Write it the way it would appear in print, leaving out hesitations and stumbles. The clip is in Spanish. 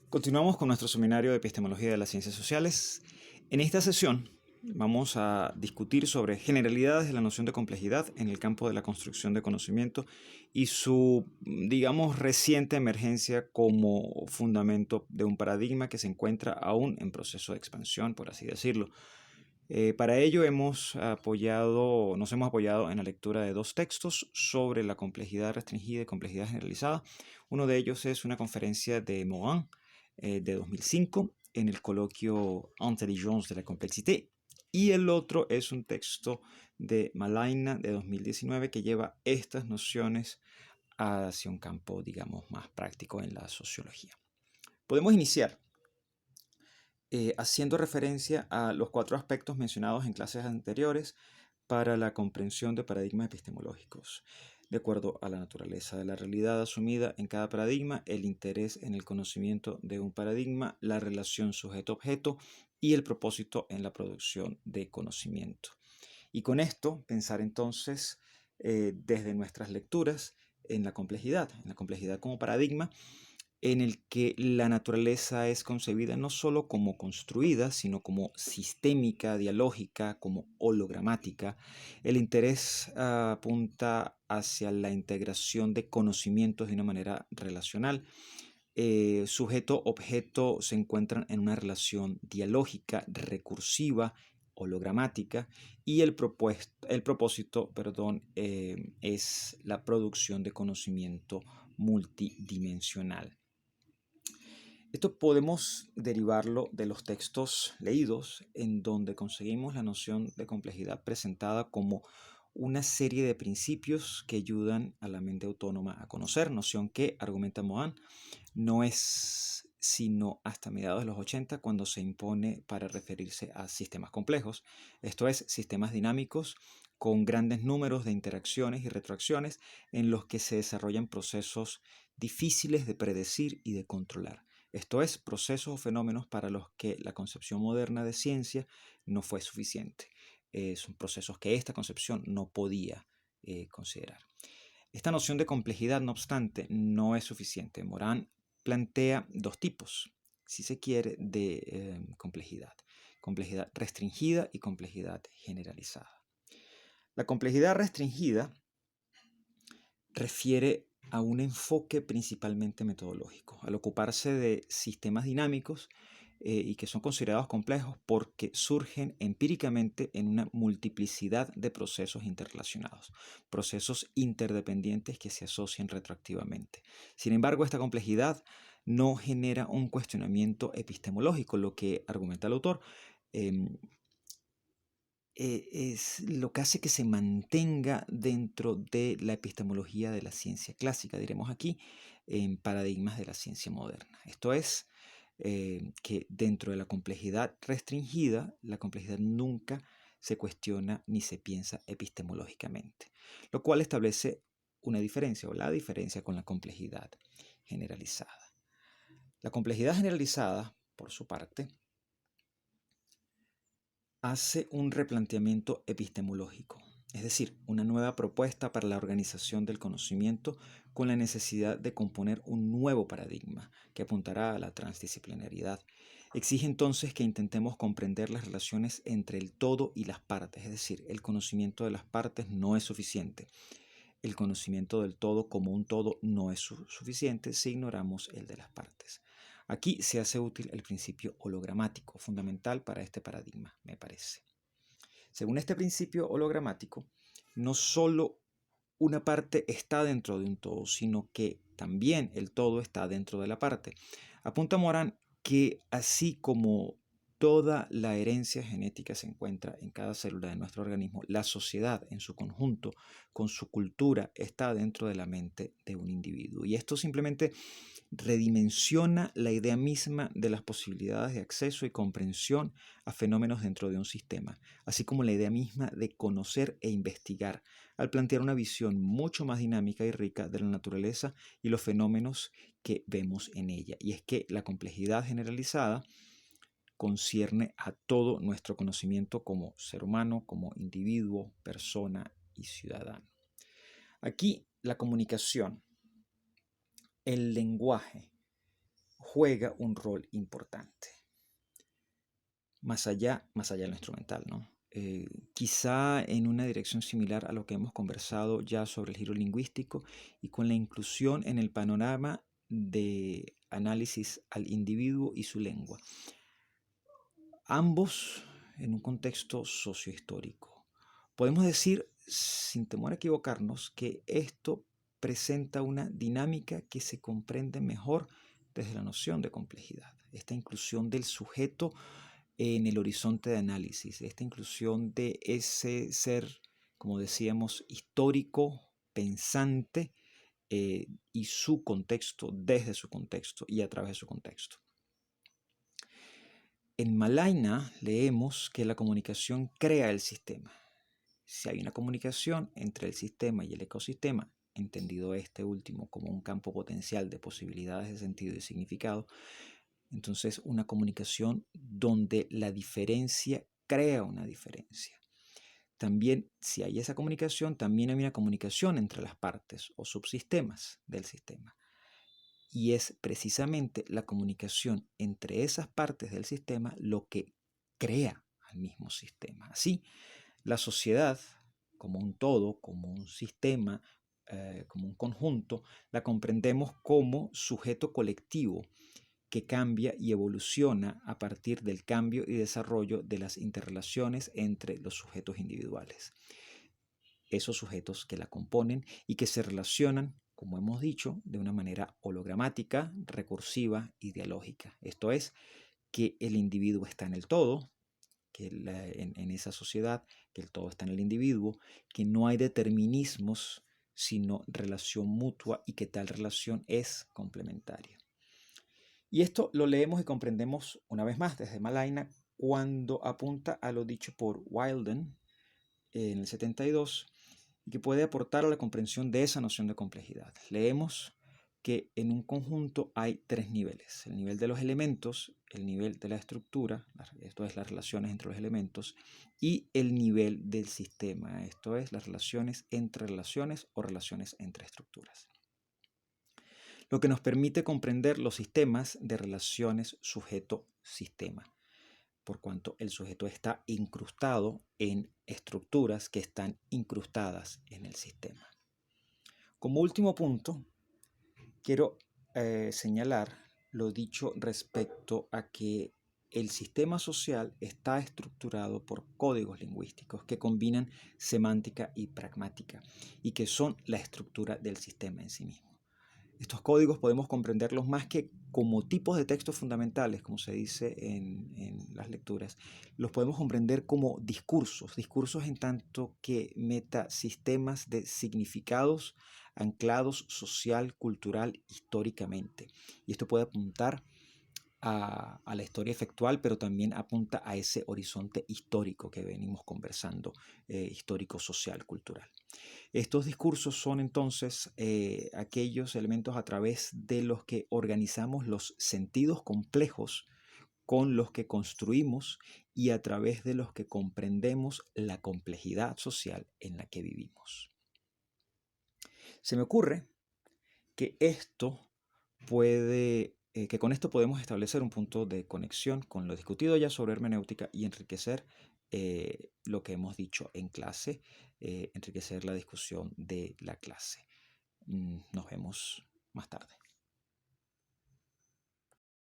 Continuamos con nuestro seminario de epistemología de las ciencias sociales. En esta sesión vamos a discutir sobre generalidades de la noción de complejidad en el campo de la construcción de conocimiento y su, digamos, reciente emergencia como fundamento de un paradigma que se encuentra aún en proceso de expansión, por así decirlo. Para ello nos hemos apoyado en la lectura de dos textos sobre la complejidad restringida y complejidad generalizada. Uno de ellos es una conferencia de Morin de 2005 en el coloquio Intelligence de la complexité, y el otro es un texto de Malaina de 2019 que lleva estas nociones hacia un campo, digamos, más práctico en la sociología. Podemos iniciar haciendo referencia a los 4 aspectos mencionados en clases anteriores para la comprensión de paradigmas epistemológicos. De acuerdo a la naturaleza de la realidad asumida en cada paradigma, el interés en el conocimiento de un paradigma, la relación sujeto-objeto y el propósito en la producción de conocimiento. Y con esto pensar entonces desde nuestras lecturas en la complejidad como paradigma, en el que la naturaleza es concebida no solo como construida, sino como sistémica, dialógica, como hologramática. El interés apunta hacia la integración de conocimientos de una manera relacional. Sujeto-objeto se encuentran en una relación dialógica, recursiva, hologramática, y el propósito es la producción de conocimiento multidimensional. Esto podemos derivarlo de los textos leídos, en donde conseguimos la noción de complejidad presentada como una serie de principios que ayudan a la mente autónoma a conocer, noción que, argumenta Mohan, no es sino hasta mediados de los 80 cuando se impone para referirse a sistemas complejos, esto es, sistemas dinámicos con grandes números de interacciones y retroacciones en los que se desarrollan procesos difíciles de predecir y de controlar. Esto es, procesos o fenómenos para los que la concepción moderna de ciencia no fue suficiente. Son procesos que esta concepción no podía considerar. Esta noción de complejidad, no obstante, no es suficiente. Morin plantea dos tipos, si se quiere, de complejidad. Complejidad restringida y complejidad generalizada. La complejidad restringida refiere a un enfoque principalmente metodológico, al ocuparse de sistemas dinámicos y que son considerados complejos porque surgen empíricamente en una multiplicidad de procesos interrelacionados, procesos interdependientes que se asocian retroactivamente. Sin embargo, esta complejidad no genera un cuestionamiento epistemológico, lo que argumenta el autor. Es lo que hace que se mantenga dentro de la epistemología de la ciencia clásica, diremos aquí, en paradigmas de la ciencia moderna. Esto es, que dentro de la complejidad restringida, la complejidad nunca se cuestiona ni se piensa epistemológicamente, lo cual establece una diferencia o la diferencia con la complejidad generalizada. La complejidad generalizada, por su parte, hace un replanteamiento epistemológico, es decir, una nueva propuesta para la organización del conocimiento con la necesidad de componer un nuevo paradigma que apuntará a la transdisciplinariedad. Exige entonces que intentemos comprender las relaciones entre el todo y las partes, es decir, el conocimiento de las partes no es suficiente. El conocimiento del todo como un todo no es suficiente si ignoramos el de las partes. Aquí se hace útil el principio hologramático, fundamental para este paradigma, me parece. Según este principio hologramático, no solo una parte está dentro de un todo, sino que también el todo está dentro de la parte. Apunta Morin que así como toda la herencia genética se encuentra en cada célula de nuestro organismo, la sociedad en su conjunto, con su cultura, está dentro de la mente de un individuo. Y esto simplemente redimensiona la idea misma de las posibilidades de acceso y comprensión a fenómenos dentro de un sistema, así como la idea misma de conocer e investigar, al plantear una visión mucho más dinámica y rica de la naturaleza y los fenómenos que vemos en ella. Y es que la complejidad generalizada concierne a todo nuestro conocimiento como ser humano, como individuo, persona y ciudadano. Aquí la comunicación, el lenguaje, juega un rol importante. Más allá de lo instrumental, ¿no? Quizá en una dirección similar a lo que hemos conversado ya sobre el giro lingüístico y con la inclusión en el panorama de análisis al individuo y su lengua. Ambos en un contexto sociohistórico. Podemos decir, sin temor a equivocarnos, que esto presenta una dinámica que se comprende mejor desde la noción de complejidad. Esta inclusión del sujeto en el horizonte de análisis, esta inclusión de ese ser, como decíamos, histórico, pensante, y su contexto, desde su contexto y a través de su contexto. En Malaina leemos que la comunicación crea el sistema. Si hay una comunicación entre el sistema y el ecosistema, entendido este último como un campo potencial de posibilidades de sentido y significado, entonces una comunicación donde la diferencia crea una diferencia. También, si hay esa comunicación, también hay una comunicación entre las partes o subsistemas del sistema. Y es precisamente la comunicación entre esas partes del sistema lo que crea al mismo sistema. Así, la sociedad como un todo, como un sistema, como un conjunto, la comprendemos como sujeto colectivo que cambia y evoluciona a partir del cambio y desarrollo de las interrelaciones entre los sujetos individuales. Esos sujetos que la componen y que se relacionan, como hemos dicho, de una manera hologramática, recursiva y dialógica. Esto es, que el individuo está en el todo, que en esa sociedad, que el todo está en el individuo, que no hay determinismos, sino relación mutua y que tal relación es complementaria. Y esto lo leemos y comprendemos una vez más desde Malaina cuando apunta a lo dicho por Wilden en el 72 y que puede aportar a la comprensión de esa noción de complejidad. Leemos que en un conjunto hay tres niveles: el nivel de los elementos, el nivel de la estructura, esto es las relaciones entre los elementos, y el nivel del sistema, esto es las relaciones entre relaciones o relaciones entre estructuras. Lo que nos permite comprender los sistemas de relaciones sujeto-sistema, por cuanto el sujeto está incrustado en estructuras que están incrustadas en el sistema. Como último punto, quiero señalar lo dicho respecto a que el sistema social está estructurado por códigos lingüísticos que combinan semántica y pragmática y que son la estructura del sistema en sí mismo. Estos códigos podemos comprenderlos más que como tipos de textos fundamentales, como se dice en las lecturas. Los podemos comprender como discursos en tanto que metasistemas de significados anclados social, cultural, históricamente. Y esto puede apuntar a la historia efectual, pero también apunta a ese horizonte histórico que venimos conversando, histórico, social, cultural. Estos discursos son entonces aquellos elementos a través de los que organizamos los sentidos complejos con los que construimos y a través de los que comprendemos la complejidad social en la que vivimos. Se me ocurre que que con esto podemos establecer un punto de conexión con lo discutido ya sobre hermenéutica y enriquecer lo que hemos dicho en clase, enriquecer la discusión de la clase. Nos vemos más tarde.